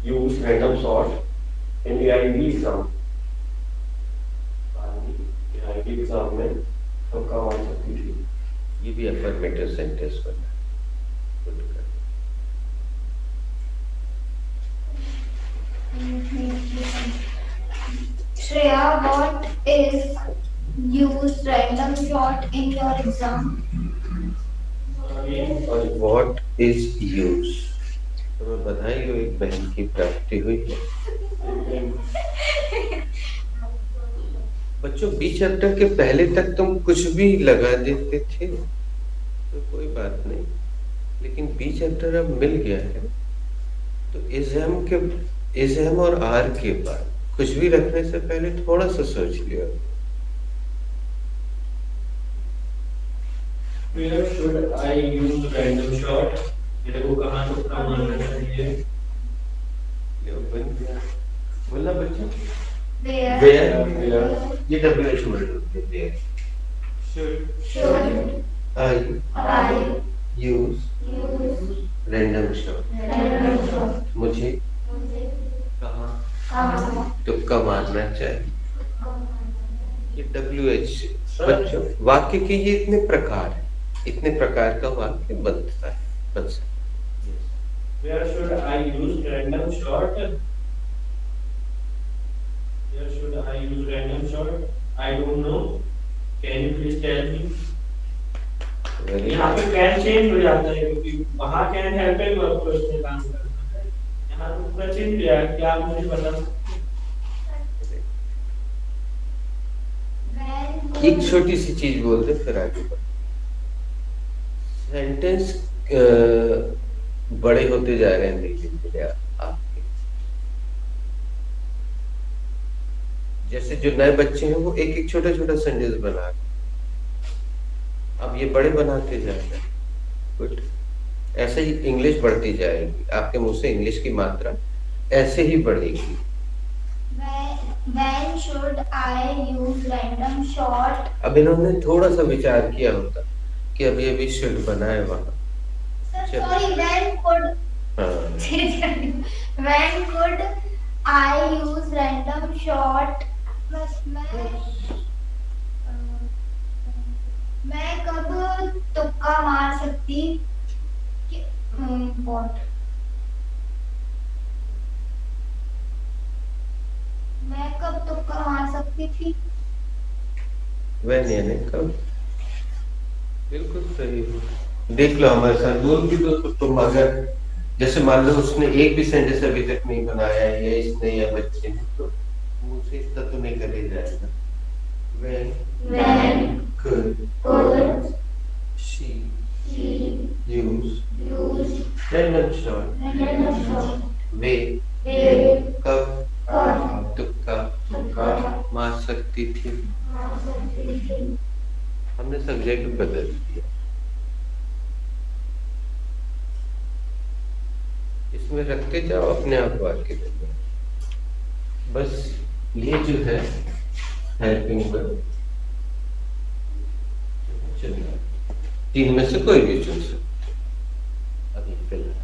use random sort in AIB exam. AIB exam में तुक्का मार सकती थी। ये भी अफर्मेटिव सेंटेंस बना। Shreya, what is use random shot in your exam? और what is use? तुम्हें बधाई हो, एक बहन की प्राप्ति हुई है। बच्चों बी चैप्टर के पहले तक तुम कुछ भी लगा देते थे तो कोई बात नहीं, लेकिन बी चैप्टर अब मिल गया है तो इज़म और आर के बाद कुछ भी रखने से पहले थोड़ा सा सोच लियो। Where should I use random shot? मेरे को कहाँ तुक्का मारना चाहिए? बोलना बच्चों। Where ये WH वर्ड होते हैं। should I use random shot? मुझे कहाँ तुक्का मारना चाहिए। ये WH बच्चों वाक्य के ये इतने प्रकार का वाक्य बनता है, बन सकता है। Where should I use random shot? Where should I use random shot? I don't know. Can you please tell me? यहाँ पे कैन चेंज हो जाता है क्योंकि वहाँ कैन हेल्प वर्ब को इसमें काम करना है, यहाँ तुक्का चेंज पॉजिटिव क्या है, क्या आप मुझे बता सकते When एक छोटी सी चीज बोल दे फिर आगे बढ़। सेंटेंस बड़े होते जा रहे हैं धीरे धीरे आपके। जैसे जो नए बच्चे हैं वो एक एक छोटा छोटा सेंटेंस बना रहे हैं, अब ये बड़े बनाते जा रहे हैं। गुड। ऐसे ही इंग्लिश बढ़ती जाएगी, आपके मुंह से इंग्लिश की मात्रा ऐसे ही बढ़ेगी। when should I use random short? अब इन्होंने थोड़ा सा विचार किया होता कि अभी अभी शुड बना है वहां। Sir, Sure. sorry, when could हाँ, when could I use random short? बस मैं कब तुक्का मार सकती what? मैं कब तुक्का मार सकती थी? वह यानी कब। बिल्कुल सही हो। देख लो हमारे साथ बोल भी दो, तो तुम अगर जैसे मान लो उसने एक भी सेंटेंस अभी तक नहीं बनाया है, या इसने या बच्चे ने, तो मुझसे इतना तो नहीं करे जाएगा। When could she use random short? वे कब तुक्का मार सकती थी। हमने सब्जेक्ट बदल दिया। इसमें रखते जाओ अपने आप वाक्य में। बस ये जो है हेल्पिंग वर्ब, चलिए तीन में से कोई भी चुन सकते अभी फिलहाल।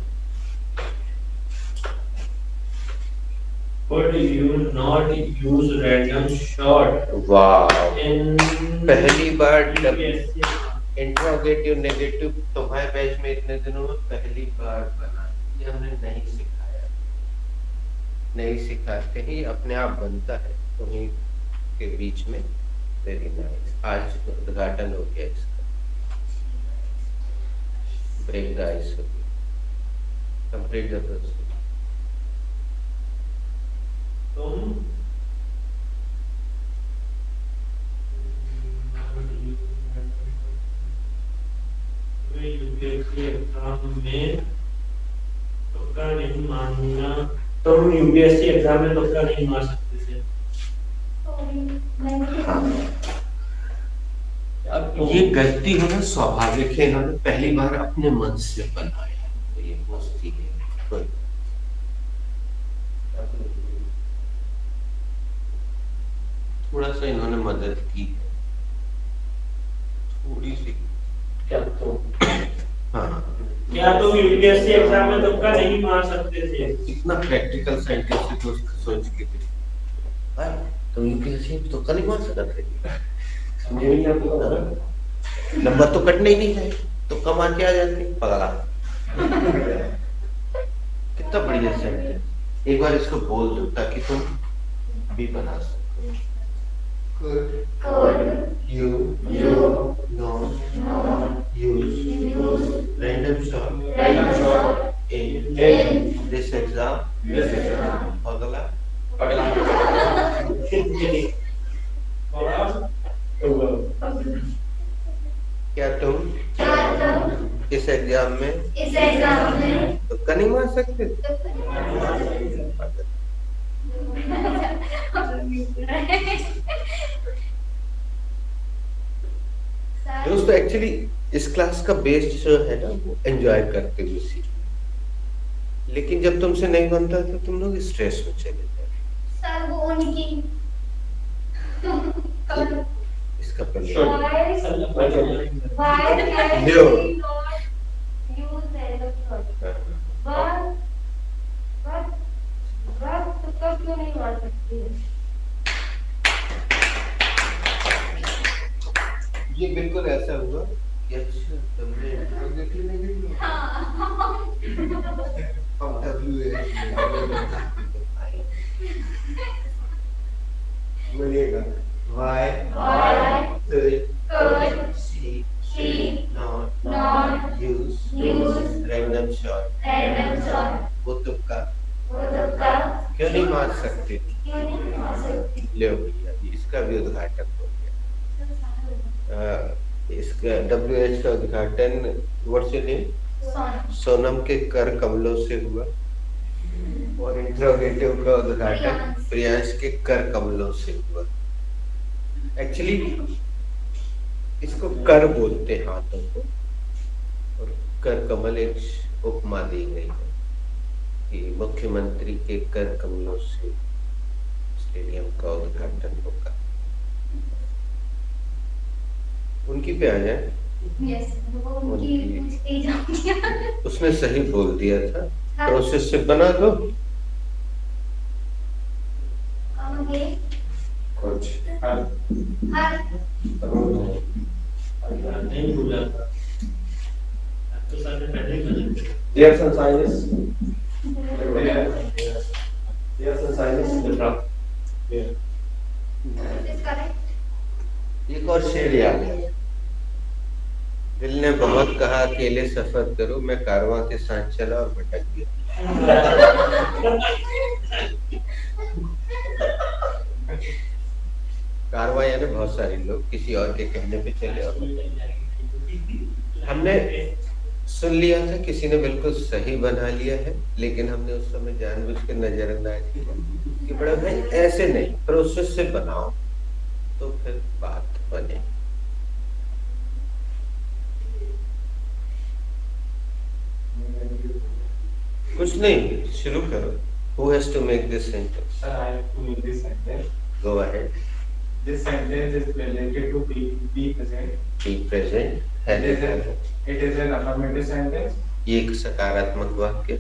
Could you not use random short वाह, in पहली बार UPSC? इंट्रोगेटिव नेगेटिव तुम्हारे बैच में इतने दिनों में पहली बार बना। ये हमने नहीं सिखाया, नहीं सिखाते ही अपने आप बनता है तुम्हीं के बीच में। वेरी नाइस, आज उद्घाटन हो गया इसका। ब्रेक द आइस हो गया, कंप्लीट द प्रोसेस। तुम यूपीएससी एग्जाम में तुक्का नहीं मारना, तुम यूपीएससी एग्जाम में तुक्का नहीं मार सकते थे। अब ये गलती होना स्वाभाविक है, इन्होंने पहली बार अपने मन से बनाया, तो ये मस्ती है। कोई थोड़ा सा इन्होंने मदद की है, थोड़ी सी। क्या तुम हाँ, क्या तुम यूपीएससी एग्जाम में तुक्का नहीं मार सकते थे? इतना प्रैक्टिकल साइंटिस्ट तो सोच के थे तुम यूपीएससी में तुक्का नहीं मार सकते। समझे नहीं आपको? नंबर तो कटने ही नहीं है, तुक्का मार के आ जाते पगला। कितना बढ़िया सेंटेंस, एक बार इसको बोल दो ताकि तुम भी बना सको। Could you not use random short in this exam? पगला। क्या तुम इस एग्जाम में तुक्का नहीं मार सकते? दोस्तों एक्चुअली इस क्लास का बेस जो है ना वो एंजॉय करते हुए सीखना, लेकिन जब तुमसे नहीं बनता तो तुम लोग स्ट्रेस में चले जाते। सर वो उनकी इसका पहले why can No. we not use random short? but तुक्का क्यों नहीं मार सकती है? ये बिल्कुल ऐसा हुआ कि अच्छा तुमने इंट्रोगेटिव नेगेटिव हम डब्ल्यू बोलिएगा why could she not use random short? वो तुक्का क्यों नहीं मान सकते? क्यों नहीं मान सकती? ले भैया, इसका भी उद्घाटन हो गया। इसका WH का उद्घाटन व्हाट्स योर नेम? सोनम के कर कमलों से हुआ, और इंट्रोगेटिव का उद्घाटन प्रियांश के कर कमलों से हुआ। एक्चुअली इसको कर बोलते हैं हाथों को, और कर कमल एक उपमा दी गई है कि मुख्यमंत्री के कर कमलों से स्टेडियम का उद्घाटन होगा। उनकी पे आ जाए। यस, वो उनकी उसने सही बोल दिया था, प्रोसेस से बना दो। कुछ हर नहीं भूला था तो साथ में पहले ही बना Dear son scientists, dear son scientists in the front. एक और शेर याद है। दिल ने बहुत कहा अकेले सफर करो, मैं कारवां के साथ चला और भटक गया। कारवां यानी बहुत सारे लोग किसी और के कहने पे चले, और हमने सुन लिया था किसी ने बिल्कुल सही बना लिया है, लेकिन हमने उस समय जानबूझ के नजरअंदाज किया कि बड़ा भाई ऐसे नहीं, प्रोसेस से बनाओ तो फिर बात बने। कुछ नहीं, शुरू करो। Who has to make this sentence? Sir, I have to make this sentence. Go ahead. This sentence is related to be present. Be present. It is an affirmative sentence. ये एक सकारात्मक वाक्य है।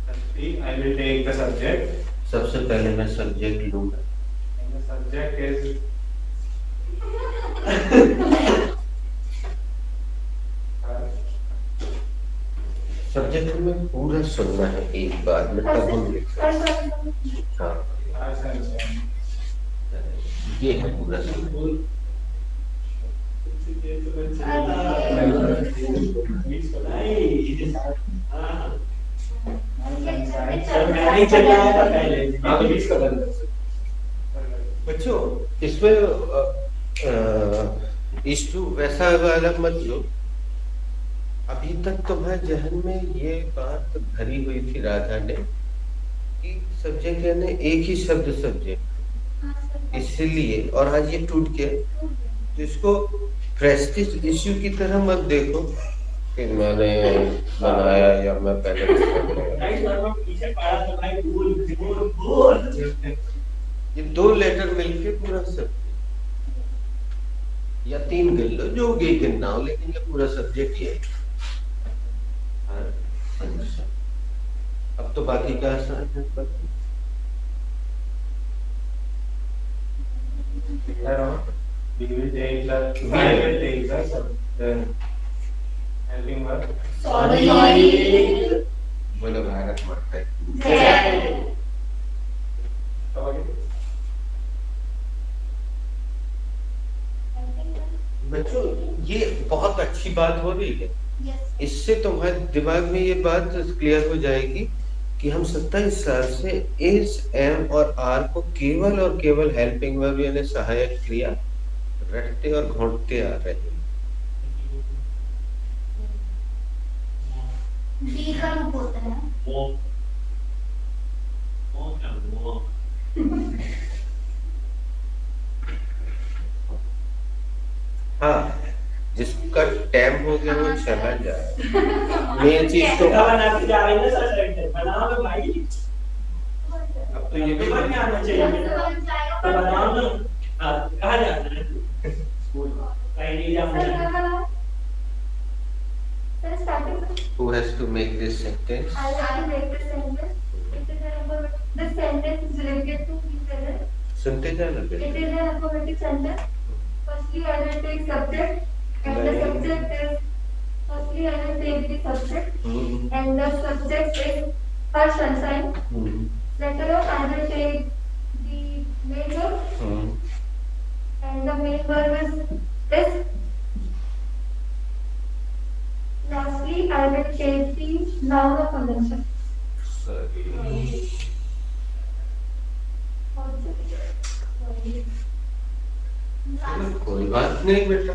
Firstly, I will take the subject. सबसे पहले मैं सब्जेक्ट लूंगा। And the subject is subject में पूरा सुनना है एक बार में, तब हम लिख सकते हैं। हाँ, ये है पूरा सुनना। बच्चों, इसमें इश्टू वैसा वाला मत लो। अभी तक तुम्हारे जहन में ये बात भरी हुई थी राधा ने कि सब्जेक्ट यानी एक ही शब्द सब्जेक्ट, इसलिए, और आज ये टूट गया। तो इसको प्रेस्टीज इश्यू की तरह मत देखो कि मैंने बनाया या मैं पहले ये दो लेटर मिलके पूरा सब्जेक्ट, या तीन गिन लो, जो भी गिनना हो, लेकिन ये पूरा सब्जेक्ट ये है। अब तो बाकी का आसान है। we will take the helping verb. बोलो भारत माता की जय। बच्चों, ये बहुत अच्छी बात हो रही है। इससे तुम्हारे दिमाग में ये बात क्लियर हो जाएगी कि हम 27 साल से इस, एम और आर को केवल और केवल हेल्पिंग वर्ब यानी सहायक क्रिया रटते और घोंटते आ रहे हैं। बी का रूप होता है। हाँ, जिसका टाइम हो गया वो चला जाए। मेन चीज तो बनाते जा रहे हैं सर, सेंटेंस बनाओ ना भाई। अब तो ये भी बन आना चाहिए तो बनाओ ना। कहाँ जाना है? स्कूल कहीं नहीं जाना। Sir, starting. who has to make this sentence? I have to make the sentence. It is an affirmative. The sentence is related to be present. सुनते जाना It बेटा। is an affirmative sentence. Firstly, I will take subject, and the subject is. Firstly, I will take the subject, and the subject is her sunshine. Later on, I will take the main verb, and the main verb is. Lastly, I will take the noun of conjunction. कोई बात नहीं बेटा,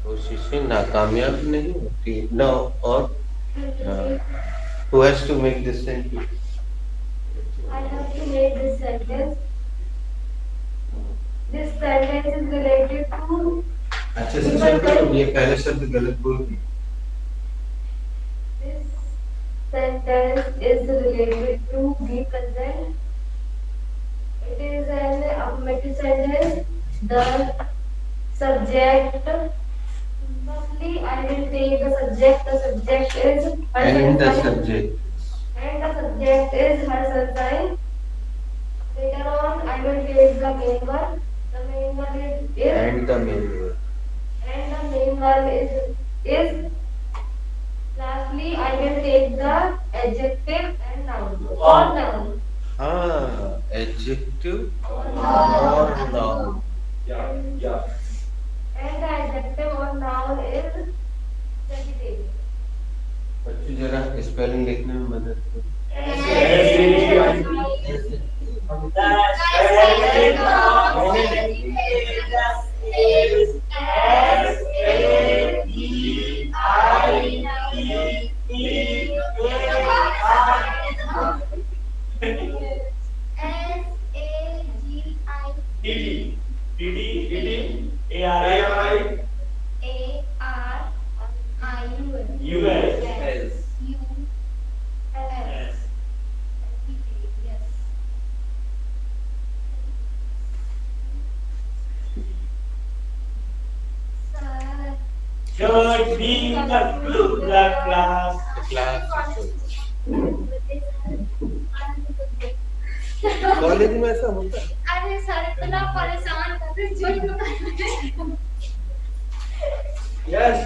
कोशिशें नाकामयाब नहीं होती ना। और who has to make this sentence? I have to make this sentence. This sentence is related to. अच्छे से चेक करो, ये पहले शब्द गलत बोल दिए। This sentence is related to be present. It is an affirmative sentence. The subject. Firstly, I will take the subject. The subject is. And the subject. And the subject is her sunshine. Later on, I will take the main verb. The main verb is. And the main verb. And the main verb is. Lastly, I will take the adjective and noun. Or noun. हाँ, adjective or noun. Yeah, yeah. And the adjective or noun is vegetarian. बच्चों जरा स्पेलिंग लिखने में मदद करो। Should be the class. College में ऐसा होता है। अरे सर इतना परेशान कर रहे जो Yes.